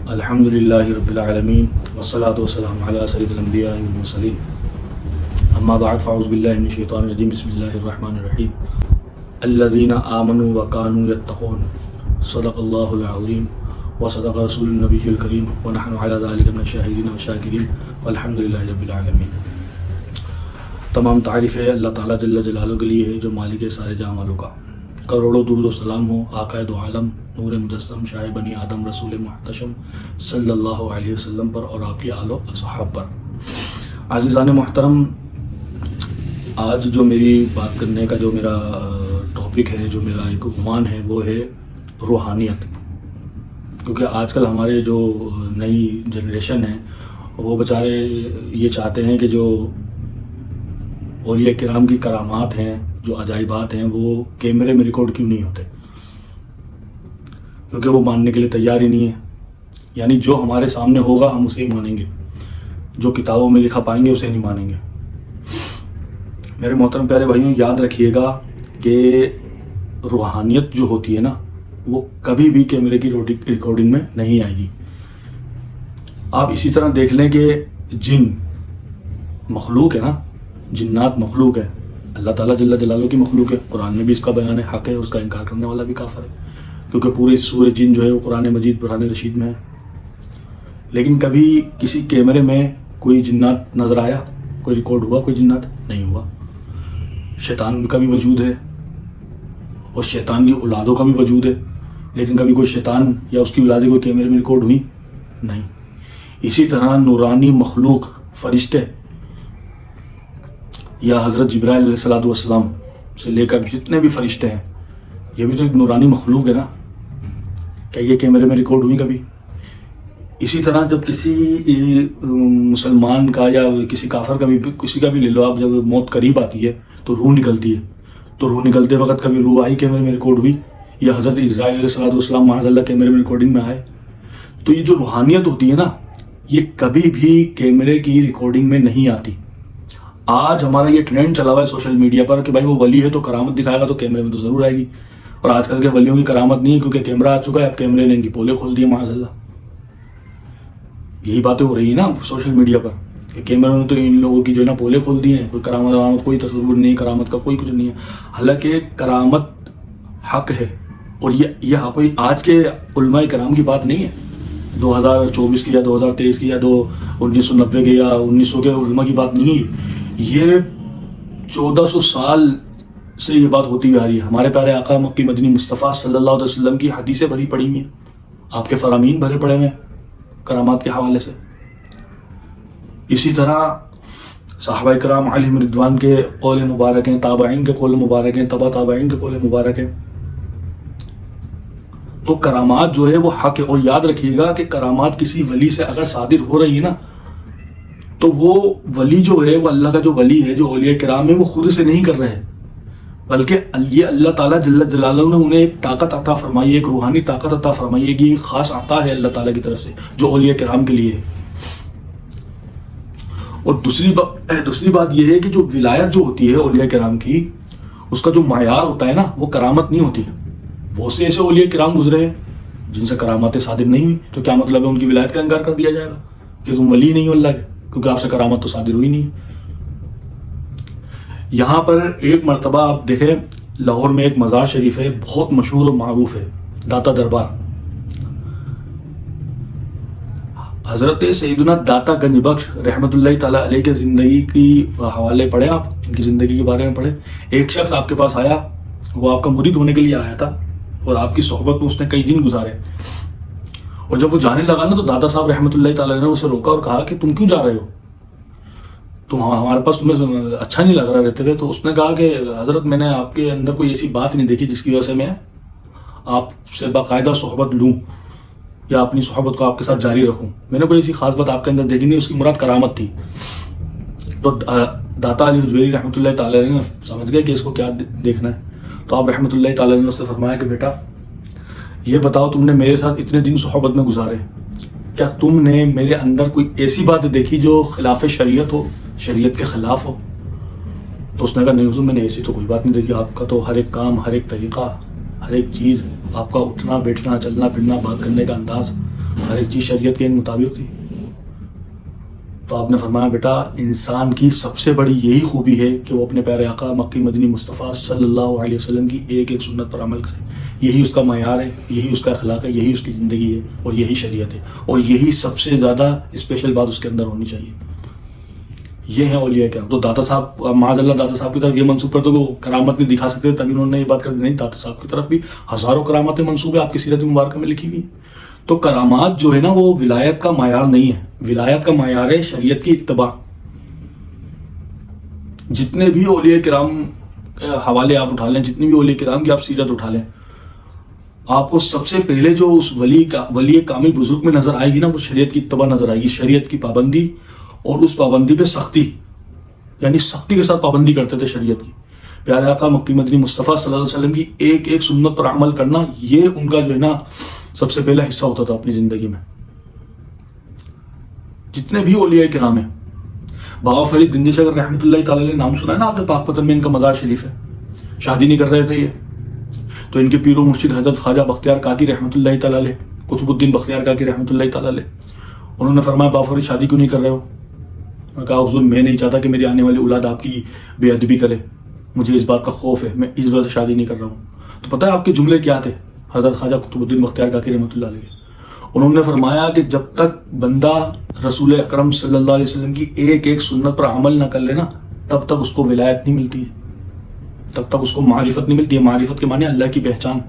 الحمد للہ رب العالمین والصلاة والسلام علی سید الانبیاء والمرسلین اما بعد فاعوذ باللہ من الشیطان الرجیم بسم اللہ الرحمن الرحیم الذین آمنوا وکانوا یتقون صدق اللہ العظیم وصدق رسول النبی الکریم ونحن علی ذلک من الشاہدین والشاکرین والحمد للہ رب العالمین۔ تمام تعریفیں اللہ تعالیٰ جل جلالہ کے لیے ہے جو مالک سارے جہاں والوں کا، کروڑوں درود و سلام ہو آقائے دو عالم نور مجسم شاہ بنی آدم رسول محتشم صلی اللہ علیہ وسلم پر اور آپ کی آل و اصحاب پر۔ عزیزان محترم، آج جو میری بات کرنے کا جو میرا ٹاپک ہے، جو میرا ایک عنوان ہے، وہ ہے روحانیت۔ کیونکہ آج کل ہمارے جو نئی جنریشن ہے وہ بیچارے یہ چاہتے ہیں کہ جو اولیاء کرام کی کرامات ہیں، جو عجائبات ہیں، وہ کیمرے میں ریکارڈ کیوں نہیں ہوتے؟ کیونکہ وہ ماننے کے لیے تیار ہی نہیں ہے۔ یعنی جو ہمارے سامنے ہوگا ہم اسے ہی مانیں گے، جو کتابوں میں لکھا پائیں گے اسے نہیں مانیں گے۔ میرے محترم پیارے بھائیوں، یاد رکھیے گا کہ روحانیت جو ہوتی ہے نا، وہ کبھی بھی کیمرے کی ریکارڈنگ میں نہیں آئے گی۔ آپ اسی طرح دیکھ لیں کہ جن مخلوق ہے نا، جنات مخلوق ہے، اللہ تعالیٰ جل جلالہ کی مخلوق ہے۔ قرآن میں بھی اس کا بیان ہے، حق ہے، اس کا انکار کرنے والا بھی کافر ہے، کیونکہ پورے سورہ جن جو ہے وہ قرآن مجید برہان رشید میں ہے۔ لیکن کبھی کسی کیمرے میں کوئی جنات نظر آیا، کوئی ریکارڈ ہوا کوئی جنات؟ نہیں ہوا۔ شیطان کا بھی وجود ہے اور شیطان کی اولادوں کا بھی وجود ہے، لیکن کبھی کوئی شیطان یا اس کی اولادیں کوئی کیمرے میں ریکارڈ ہوئی؟ نہیں۔ اسی طرح نورانی مخلوق، فرشتے یا حضرت جبرائیل علیہ السلام سے لے کر جتنے بھی فرشتے ہیں، یہ بھی تو ایک نورانی مخلوق ہے نا۔ کیا یہ کیمرے میں ریکارڈ ہوئی کبھی؟ اسی طرح جب کسی مسلمان کا یا کسی کافر کا بھی، کسی کا بھی لے لو آپ، جب موت قریب آتی ہے تو روح نکلتی ہے، تو روح نکلتے وقت کبھی روح آئی کیمرے میں ریکارڈ ہوئی؟ یا حضرت اسرائیل علیہ السلام معاذ اللہ کیمرے میں ریکارڈنگ میں آئے؟ تو یہ جو روحانیت ہوتی ہے نا، یہ کبھی بھی کیمرے کی ریکارڈنگ میں نہیں آتی۔ آج ہمارا یہ ٹرینڈ چلا ہوا ہے سوشل میڈیا پر کہ بھائی وہ ولی ہے تو کرامت دکھائے گا تو کیمرے میں تو ضرور آئے گی، اور آج کل کے ولیوں کی کرامت نہیں ہے کیونکہ کیمرہ آ چکا ہے، اب کیمرے نے ان کی پولے کھول دی معاذ اللہ۔ یہی باتیں ہو رہی ہیں نا سوشل میڈیا پر کہ کیمروں نے تو ان لوگوں کی جو ہے نا پولے کھول دی ہیں، کوئی کرامت کوئی تصور نہیں، کرامت کا کوئی کچھ نہیں ہے۔ حالانکہ کرامت حق ہے، اور یہ حق آج کے علماء کرام کی بات نہیں ہے، 2024 کی یا 2023 کی یا 1990 کے یا 1900 کے علماء کی بات نہیں ہے۔ یہ 1400 سال سے یہ بات ہوتی ہوئی آ رہی ہے۔ ہمارے پیارے آقا مکی مدنی مصطفیٰ صلی اللہ علیہ وسلم کی حدیثیں بھری پڑی ہوئی ہیں، آپ کے فرامین بھرے پڑے ہوئے ہیں کرامات کے حوالے سے۔ اسی طرح صحابہ کرام علیہم رضوان کے قول مبارک ہیں، تابعین کے قول مبارک ہیں، تبع تابعین کے قول مبارک ہیں۔ تو کرامات جو ہے وہ حق ہے، اور یاد رکھیے گا کہ کرامات کسی ولی سے اگر صادر ہو رہی ہے نا، تو وہ ولی جو ہے، وہ اللہ کا جو ولی ہے، جو اولیاء کرام ہے، وہ خود سے نہیں کر رہے، بلکہ یہ اللہ تعالیٰ جل جلالہ نے انہیں ایک طاقت عطا فرمائی ہے، ایک روحانی طاقت عطا فرمائی ہے کہ یہ خاص عطا ہے اللہ تعالیٰ کی طرف سے جو اولیاء کرام کے لیے ہے۔ اور دوسری بات یہ ہے کہ جو ولایت جو ہوتی ہے اولیاء کرام کی، اس کا جو معیار ہوتا ہے نا، وہ کرامت نہیں ہوتی۔ بہت سے ایسے اولیاء کرام گزرے ہیں جن سے کرامتیں صادر نہیں ہوئی، تو کیا مطلب ہے ان کی ولایت کا انکار کر دیا جائے گا کہ تم ولی نہیں ہو اللہ کے، کیونکہ آپ سے کرامت تو صادر ہوئی نہیں ہے۔ یہاں پر ایک مرتبہ آپ دیکھیں، لاہور میں ایک مزار شریف ہے، بہت مشہور و معروف ہے، داتا دربار۔ حضرت سیدنا داتا گنج بخش رحمۃ اللہ تعالیٰ علیہ کے زندگی کی حوالے پڑھیں، آپ ان کی زندگی کے بارے میں پڑھیں۔ ایک شخص آپ کے پاس آیا، وہ آپ کا مرید ہونے کے لیے آیا تھا، اور آپ کی صحبت میں اس نے کئی دن گزارے، اور جب وہ جانے لگا نا، تو دادا صاحب رحمۃ اللہ تعالیٰ نے اسے روکا اور کہا کہ تم کیوں جا رہے ہو؟ تو ہمارے پاس تمہیں اچھا نہیں لگ رہا رہتے ہوئے۔ تو اس نے کہا کہ حضرت میں نے آپ کے اندر کوئی ایسی بات نہیں دیکھی جس کی وجہ سے میں آپ سے باقاعدہ صحبت لوں یا اپنی صحبت کو آپ کے ساتھ جاری رکھوں۔ میں نے کوئی ایسی خاص بات آپ کے اندر دیکھی نہیں، اس کی مراد کرامت تھی۔ تو داتا علی حجویری رحمۃ اللہ تعالیٰ نے سمجھ گئے کہ اس کو کیا دیکھنا ہے، تو آپ رحمۃ اللہ تعالیٰ نے اس سے فرمایا کہ بیٹا یہ بتاؤ، تم نے میرے ساتھ اتنے دن صحبت میں گزارے، کیا تم نے میرے اندر کوئی ایسی بات دیکھی جو خلاف شریعت ہو، شریعت کے خلاف ہو؟ تو اس نے کہا نہیں حضور، میں نے ایسی تو کوئی بات نہیں دیکھی، آپ کا تو ہر ایک کام، ہر ایک طریقہ، ہر ایک چیز، آپ کا اٹھنا بیٹھنا، چلنا پھرنا، بات کرنے کا انداز، ہر ایک چیز شریعت کے مطابق تھی. تو آپ نے فرمایا بیٹا انسان کی سب سے بڑی یہی خوبی ہے کہ وہ اپنے پیارے آقا مکی مدنی مصطفیٰ صلی اللہ علیہ وسلم کی ایک ایک سنت پر عمل کرے. یہی اس کا معیار ہے, یہی اس کا اخلاق ہے, یہی اس کی زندگی ہے, اور یہی شریعت ہے, اور یہی سب سے زیادہ اسپیشل بات اس کے اندر ہونی چاہیے. یہ ہے اولیاء کرام. تو داتا صاحب معاذ اللہ داتا صاحب کی طرف یہ منسوب کرتے وہ کرامت نہیں دکھا سکتے, تبھی انہوں نے یہ بات کر دی. نہیں, داتا صاحب کی طرف بھی ہزاروں کرامتیں منسوب ہے, آپ کی سیرت مبارکہ میں لکھی ہوئی. تو کرامات جو ہے نا وہ ولایت کا معیار نہیں ہے. ولایت کا معیار ہے شریعت کی اتباع. جتنے بھی اولیاء کرام حوالے آپ اٹھا لیں, جتنی بھی اولیاء کرام کی آپ سیرت اٹھا لیں, آپ کو سب سے پہلے جو اس ولی کامل بزرگ میں نظر آئے گی نا, وہ شریعت کی اتباع نظر آئے گی, شریعت کی پابندی, اور اس پابندی پہ سختی, یعنی سختی کے ساتھ پابندی کرتے تھے شریعت کی. پیارے آقا مکی مدنی مصطفیٰ صلی اللہ علیہ وسلم کی ایک ایک سنت پر عمل کرنا, یہ ان کا جو ہے نا سب سے پہلا حصہ ہوتا تھا اپنی زندگی میں. جتنے بھی اولیاء کرام ہیں, بابا فرید گنجی شاگر رحمۃ اللہ تعالی علیہ نام سنا ہے نا آپ نے, پاک پتن میں ان کا مزار شریف ہے. شادی نہیں کر رہے تھے یہ, تو ان کے پیر و مرشد حضرت خواجہ بختیار کاکی رحمۃ اللہ تعالی علیہ, قطب الدین بختیار کاکی رحمۃ اللہ تعالی علیہ, انہوں نے فرمایا بابا فرید شادی کیوں نہیں کر رہے ہو؟ میں کہا حضور میں نہیں چاہتا کہ میری آنے والی اولاد آپ کی بے ادبی کرے, مجھے اس بات کا خوف ہے, میں اس وجہ سے شادی نہیں کر رہا ہوں. تو پتہ ہے آپ کے جملے کیا تھے حضرت خواجہ قطب الدین بختیار کاکی رحمۃ اللہ علیہ؟ انہوں نے فرمایا کہ جب تک بندہ رسول اکرم صلی اللہ علیہ وسلم کی ایک ایک سنت پر عمل نہ کر لینا, تب تک اس کو ولایت نہیں ملتی ہے, تب تک اس کو معرفت نہیں ملتی ہے. معرفت کے معنی اللہ کی پہچان.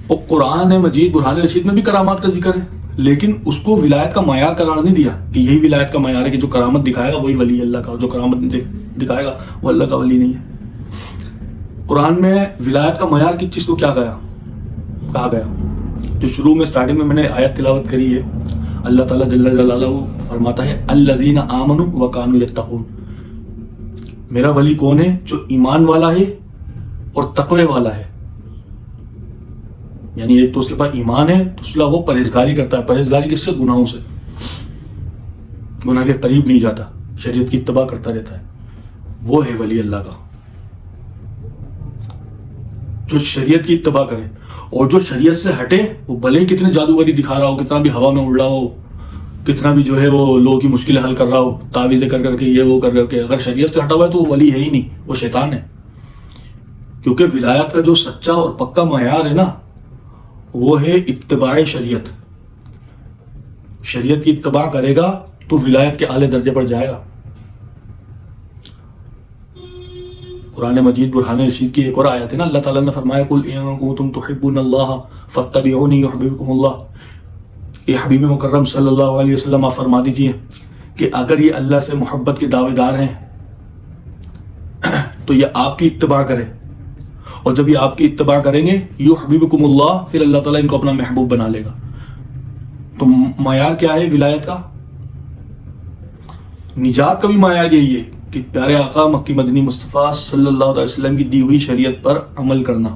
اور قرآن مجید برہان رشید میں بھی کرامات کا ذکر ہے, لیکن اس کو ولایت کا معیار قرار نہیں دیا کہ یہی ولایت کا معیار ہے کہ جو کرامت دکھائے گا وہی ولی اللہ کا, اور جو کرامت دکھائے گا وہ اللہ کا ولی نہیں ہے. قرآن میں ولایت کا معیار کس چیز کو کیا کہا گیا؟ جو شروع میں سٹارٹنگ میں نے آیت تلاوت کری ہے, اللہ تعالیٰ جل جلالہ فرماتا ہے الذین آمنوا وکانوا یتقون. میرا ولی کون ہے؟ جو ایمان والا ہے اور تقوی والا ہے. یعنی ایک تو اس کے پاس ایمان ہے, دوسرا وہ پرہیزگاری کرتا ہے. پرہیزگاری کس سے؟ گناہوں سے. گناہ کے قریب نہیں جاتا, شریعت کی اتباع کرتا رہتا ہے, وہ ہے ولی اللہ کا. جو شریعت کی اتباع کرے, اور جو شریعت سے ہٹے, وہ بھلے ہی کتنے جادوگری دکھا رہا ہو, کتنا بھی ہوا میں اڑ رہا ہو, کتنا بھی جو ہے وہ لوگوں کی مشکلیں حل کر رہا ہو, تعویذیں کر کر کے یہ وہ کر کر کے, اگر شریعت سے ہٹا ہوا ہے تو وہ ولی ہے ہی نہیں, وہ شیطان ہے. کیونکہ ولایت کا جو سچا اور پکا معیار ہے نا, وہ ہے اتباع شریعت. شریعت کی اتباع کرے گا تو ولایت کے اعلی درجے پر جائے گا. قرآن مجید برہان رشید کی ایک اور آیت ہے نا, اللہ تعالیٰ نے فرمایا قل ان کنتم تحبون اللہ فاتبعونی یحببکم اللہ. یہ حبیب مکرم صلی اللہ علیہ وسلم آپ فرما دیجئے کہ اگر یہ اللہ سے محبت کے دعوے دار ہیں تو یہ آپ کی اتباع کریں, اور جب یہ آپ کی اتباع کریں گے یحببکم اللہ, پھر اللہ تعالیٰ ان کو اپنا محبوب بنا لے گا. تو معیار کیا ہے ولایت کا؟ نجات کا بھی معیار یہی ہے کہ پیارے آقا مکی مدنی مصطفیٰ صلی اللہ علیہ وسلم کی دی ہوئی شریعت پر عمل کرنا.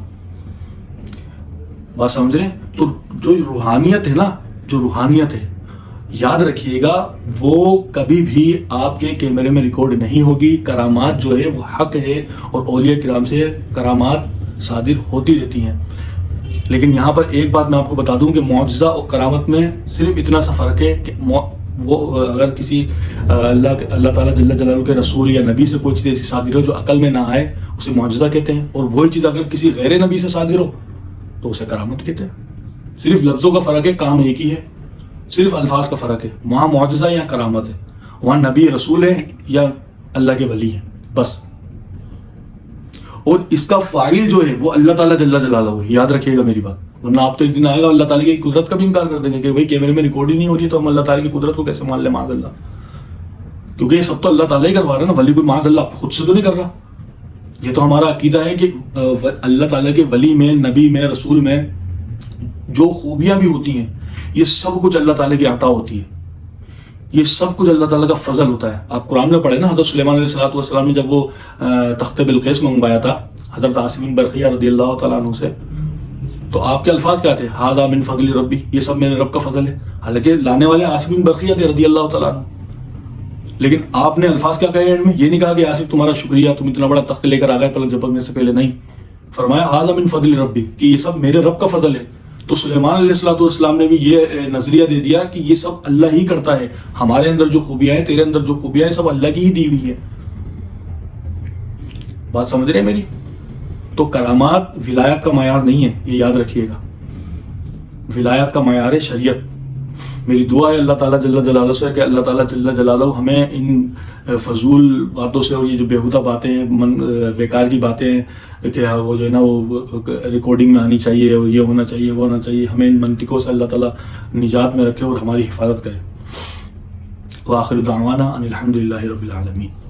بات سمجھ رہے ہیں؟ تو جو روحانیت ہے نا, جو روحانیت ہے, یاد رکھیے گا وہ کبھی بھی آپ کے کیمرے میں ریکارڈ نہیں ہوگی. کرامات جو ہے وہ حق ہے, اور اولیاء کرام سے کرامات صادر ہوتی رہتی ہیں. لیکن یہاں پر ایک بات میں آپ کو بتا دوں کہ معجزہ اور کرامت میں صرف اتنا سا فرق ہے کہ وہ اگر کسی اللہ تعالیٰ جل جلالہ کے رسول یا نبی سے کوئی چیز ایسی صادر ہو جو عقل میں نہ آئے, اسے معجزہ کہتے ہیں, اور وہی چیز اگر کسی غیر نبی سے صادر ہو تو اسے کرامت کہتے ہیں. صرف لفظوں کا فرق ہے, کام ایک ہی ہے, صرف الفاظ کا فرق ہے. وہاں معجزہ یا کرامت ہے, وہاں نبی رسول ہے یا اللہ کے ولی ہیں, بس. اور اس کا فاعل جو ہے وہ اللہ تعالیٰ جل جلالہ ہے, یاد رکھیے گا میری بات. ورنہ آپ تو ایک دن آئے گا اللہ تعالیٰ کی قدرت کا بھی انکار کر دیں گے کہ بھائی کیمرے میں ریکارڈ ہی نہیں ہو رہی تو ہم اللہ تعالیٰ کی قدرت کو کیسے مان لیں, معاذ اللہ. کیونکہ یہ سب تو اللہ تعالیٰ ہی کروا رہا ہے نا, ولی کوئی معاذ اللہ خود سے تو نہیں کر رہا. یہ تو ہمارا عقیدہ ہے کہ اللہ تعالیٰ کے ولی میں, نبی میں, رسول میں جو خوبیاں بھی ہوتی ہیں یہ سب کچھ اللہ تعالیٰ کی عطا ہوتی ہے, یہ سب کچھ اللہ تعالیٰ کا فضل ہوتا ہے. آپ قرآن میں پڑھیں نا, حضرت سلیمان علیہ السلام نے جب وہ تخت بلقیس منگوایا تھا حضرت عاصم بن برقیہ رضی اللہ تعالیٰ عنہ سے, تو آپ کے الفاظ کیا تھے؟ ھذا من فضل ربی, یہ سب میرے رب کا فضل ہے. حالانکہ لانے والے عاصم بن برقیہ تھے رضی اللہ تعالیٰ عنہ, لیکن آپ نے الفاظ کیا کہے اینڈ میں؟ یہ نہیں کہا کہ آصف تمہارا شکریہ, تم اتنا بڑا تخت لے کر آ گئے پلک جھپکنے سے پہلے. نہیں, فرمایا ھذا من فضل ربی, کہ یہ سب میرے رب کا فضل ہے. تو سلیمان علیہ السلام نے بھی یہ نظریہ دے دیا کہ یہ سب اللہ ہی کرتا ہے، ہمارے اندر جو خوبیاں ہیں، تیرے اندر جو خوبیاں ہیں، سب اللہ کی ہی دی ہوئی ہے۔ بات سمجھ رہے ہیں میری؟ تو کرامات ولایت کا معیار نہیں ہے، یہ یاد رکھیے گا۔ ولایت کا معیار ہے شریعت۔ میری دعا ہے اللہ تعالیٰ جل جلالہ سے کہ اللہ تعالیٰ جل جلالہ ہمیں ان فضول باتوں سے، اور یہ جو بیہودہ باتیں ہیں، بیکار کی باتیں ہیں کہ وہ جو ہے نا وہ ریکارڈنگ میں آنی چاہیے اور یہ ہونا چاہیے وہ ہونا چاہیے، ہمیں ان منطقوں سے اللہ تعالیٰ نجات میں رکھے اور ہماری حفاظت کرے۔ وآخر دعوانا ان الحمد للہ رب العالمین۔